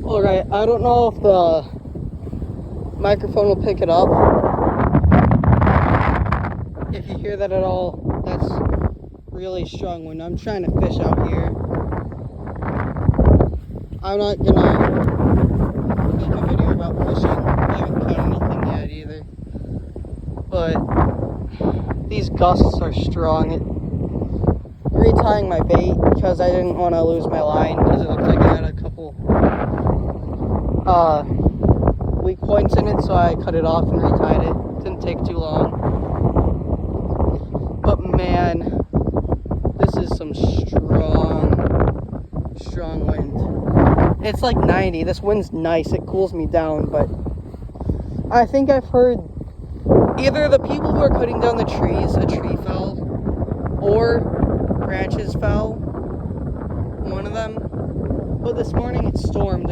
Alright, I don't know if the microphone will pick it up. If you hear that at all, that's really strong when I'm trying to fish out here. I'm not gonna make a video about fishing. I haven't caught anything yet either. But these gusts are strong. Retying my bait because I didn't want to lose my line because it looked like I had a couple weak points in it, so I cut it off and retied it. Didn't take too long. But man, this is some strong wind. It's like 90. This wind's nice. It cools me down, but I think I've heard either the people who are cutting down the trees, a tree fell, or branches fell. One of them. But this morning it stormed.